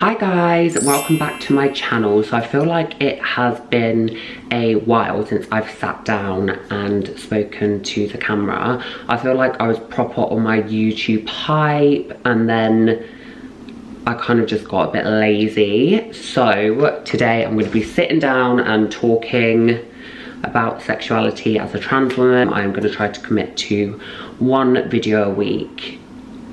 Hi guys, welcome back to my channel. So I feel like it has been a while since I've sat down and spoken to the camera. I feel like I was proper on my YouTube hype and then I kind of just got a bit lazy. So today I'm going to be sitting down and talking about sexuality as a trans woman. I'm going to try to commit to one video a week.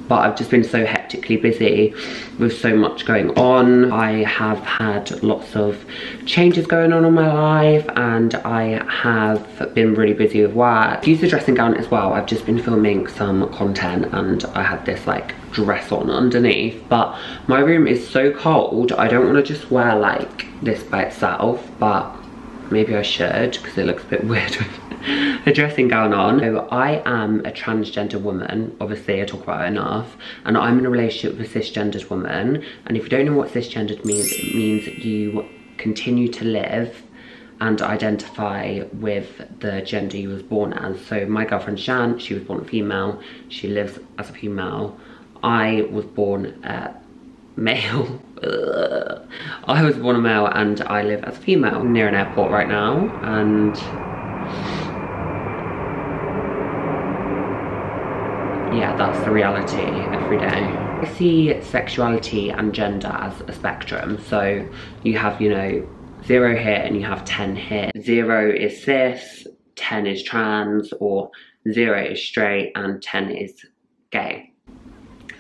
But I've just been so hectically busy with so much going on. I have had lots of changes going on in my life and I have been really busy with work. Use the dressing gown as well. I've just been filming some content and I had this like dress on underneath. But my room is so cold. I don't want to just wear like this by itself, but maybe I should because it looks a bit weird with a dressing gown on. So I am a transgender woman, obviously I talk about it enough, and I'm in a relationship with a cisgendered woman. And if you don't know what cisgendered means, it means you continue to live and identify with the gender you was born as. So my girlfriend Shan, she was born female, she lives as a female. I was born male. I was born a male and I live as a female. I'm near an airport right now and yeah, that's the reality every day. I see sexuality and gender as a spectrum. So you have, you know, 0 here and you have 10 here. 0 is cis, 10 is trans, or 0 is straight and 10 is gay.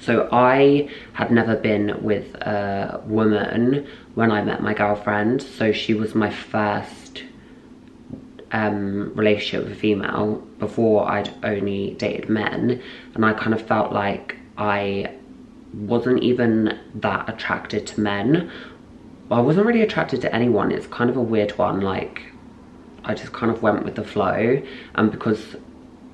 So I had never been with a woman when I met my girlfriend. So she was my first relationship with a female. Before I'd only dated men, and I kind of felt like I wasn't even that attracted to men. I wasn't really attracted to anyone. It's kind of a weird one, like I just kind of went with the flow. And because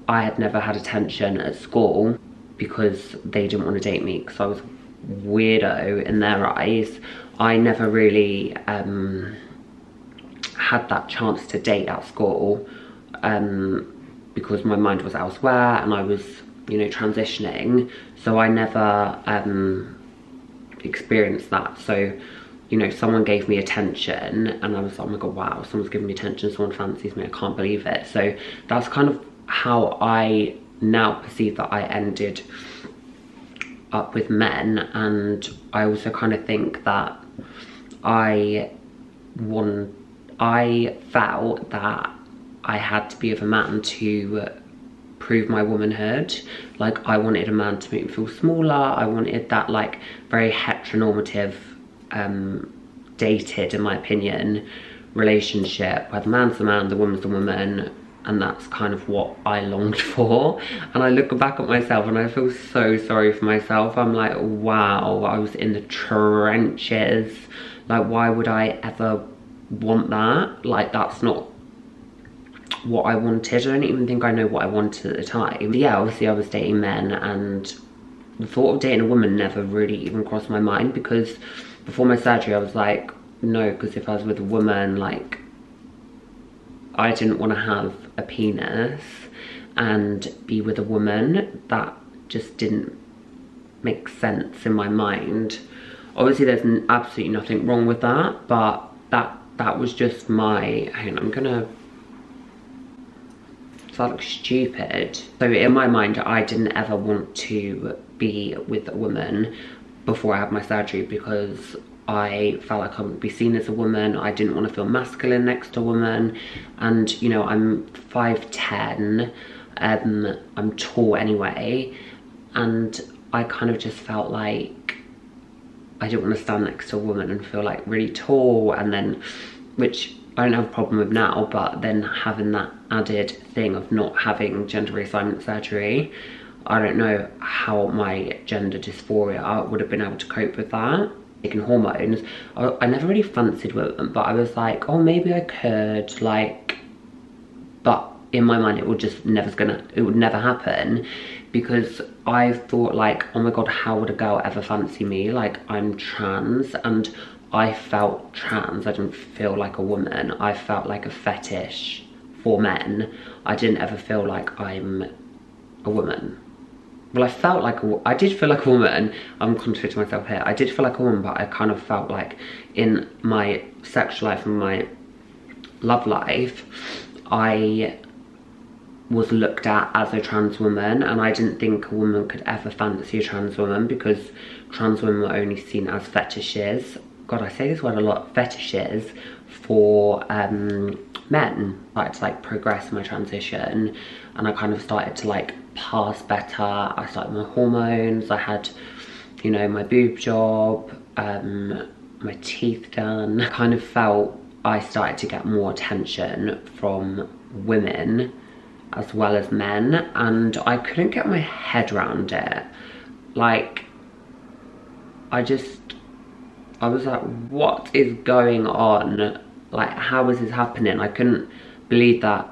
I had never had attention at school because they didn't want to date me because I was weirdo in their eyes, I never really had that chance to date at school because my mind was elsewhere and I was, you know, transitioning. So I never experienced that. So, you know, someone gave me attention and I was like, oh my god, wow, someone's giving me attention, someone fancies me, I can't believe it. So that's kind of how I now perceive that I ended up with men. And I also kind of think that I felt that I had to be with a man to prove my womanhood. Like I wanted a man to make me feel smaller. I wanted that like very heteronormative, dated, in my opinion, relationship where the man's the man, the woman's the woman. And that's kind of what I longed for. And I look back at myself and I feel so sorry for myself. I'm like, wow, I was in the trenches. Like, why would I ever want that? Like, that's not what I wanted. I don't even think I know what I wanted at the time. But yeah, obviously I was dating men and the thought of dating a woman never really even crossed my mind, because before my surgery I was like, no, because if I was with a woman, like, I didn't want to have a penis and be with a woman. That just didn't make sense in my mind. Obviously there's absolutely nothing wrong with that, but that was just my, hang on, I'm gonna, does that look stupid? So in my mind, I didn't ever want to be with a woman before I had my surgery because I felt like I wouldn't be seen as a woman. I didn't want to feel masculine next to a woman. And, you know, I'm 5'10", I'm tall anyway. And I kind of just felt like I didn't want to stand next to a woman and feel like really tall. And then, which I don't have a problem with now, but then having that added thing of not having gender reassignment surgery, I don't know how my gender dysphoria would have been able to cope with that. Taking hormones, I never really fancied women, but I was like, oh, maybe I could, like, but in my mind it would never happen, because I thought like, oh my god, how would a girl ever fancy me? Like, I'm trans and I felt trans. I didn't feel like a woman. I felt like a fetish for men. I didn't ever feel like I'm a woman. well, I did feel like a woman. I'm contradicting myself here. I did feel like a woman, but I kind of felt like in my sexual life and my love life, I was looked at as a trans woman, and I didn't think a woman could ever fancy a trans woman because trans women were only seen as fetishes. God, I say this word a lot, fetishes for men. I started to like progress my transition, and I kind of started to like pass better. I started my hormones, I had, you know, my boob job, my teeth done. I kind of felt I started to get more attention from women as well as men, and I couldn't get my head around it. Like, I was like, what is going on? Like, how is this happening? I couldn't believe that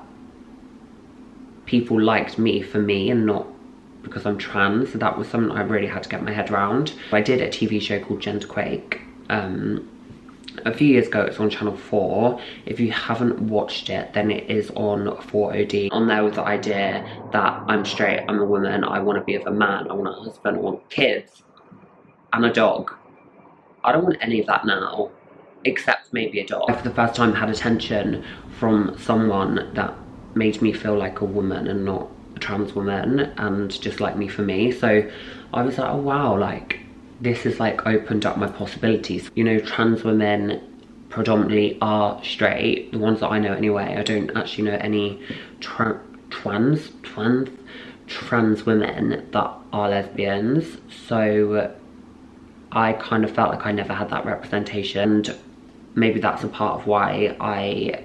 people liked me for me and not because I'm trans. So that was something I really had to get my head around. I did a TV show called Genderquake a few years ago. It's on Channel 4. If you haven't watched it, then it is on 4OD. On there was the idea that I'm straight, I'm a woman, I want to be with a man, I want a husband, I want kids and a dog. I don't want any of that now, except maybe a dog. I for the first time had attention from someone that made me feel like a woman and not a trans woman, and just like me for me. So I was like, oh wow, like this has like opened up my possibilities. You know, trans women predominantly are straight, the ones that I know anyway. I don't actually know any trans women that are lesbians. So I kind of felt like I never had that representation, and maybe that's a part of why I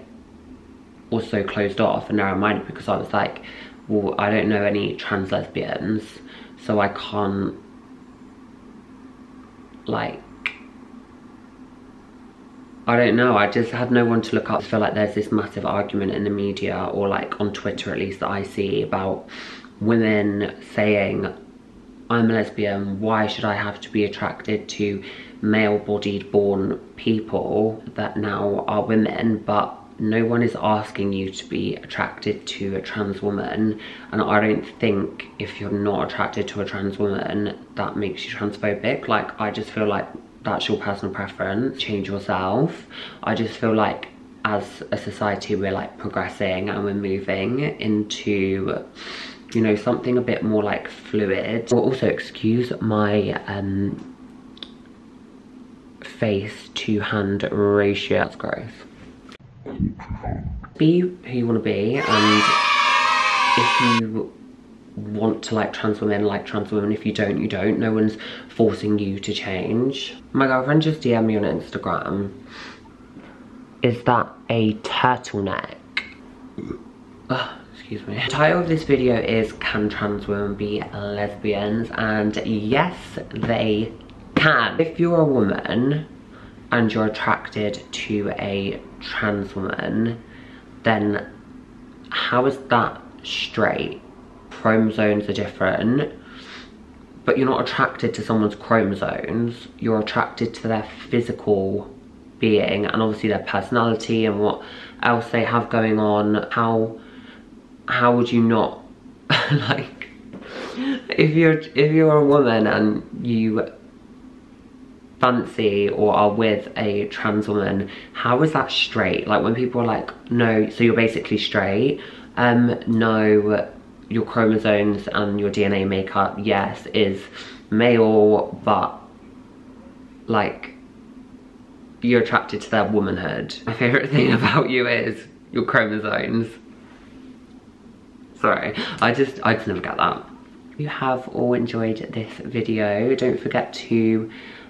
was so closed off and narrow-minded, because I was like, well, I don't know any trans lesbians, so I can't, like, I don't know, I just had no one to look up. I feel like there's this massive argument in the media, or like on Twitter at least, that I see about women saying, I'm a lesbian, why should I have to be attracted to male-bodied born people that now are women? But no one is asking you to be attracted to a trans woman, and I don't think if you're not attracted to a trans woman that makes you transphobic. Like, I just feel like that's your personal preference, change yourself. I just feel like as a society we're like progressing and we're moving into, you know, something a bit more like fluid. Also, excuse my face to hand ratio, that's gross. Be who you want to be, and if you want to like trans women, like trans women. If you don't, you don't. No one's forcing you to change. My girlfriend just DM'd me on Instagram. Is that a turtleneck? Excuse me. The title of this video is, can trans women be lesbians? And yes, they can. If you're a woman and you're attracted to a trans woman, then how is that straight? Chromosomes are different, but you're not attracted to someone's chromosomes. You're attracted to their physical being, and obviously their personality and what else they have going on. How would you not like, if you're a woman and you fancy or are with a trans woman, how is that straight? Like, when people are like, no, so you're basically straight. No, your chromosomes and your DNA makeup, yes, is male, but like, you're attracted to their womanhood. My favourite thing about you is your chromosomes. Sorry, I just never get that. If you have all enjoyed this video, don't forget to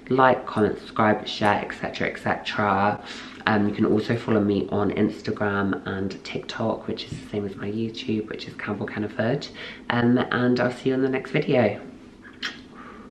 like, comment, subscribe, share, etc, etc. You can also follow me on Instagram and TikTok, which is the same as my YouTube, which is Campbell Kenneford. And I'll see you in the next video.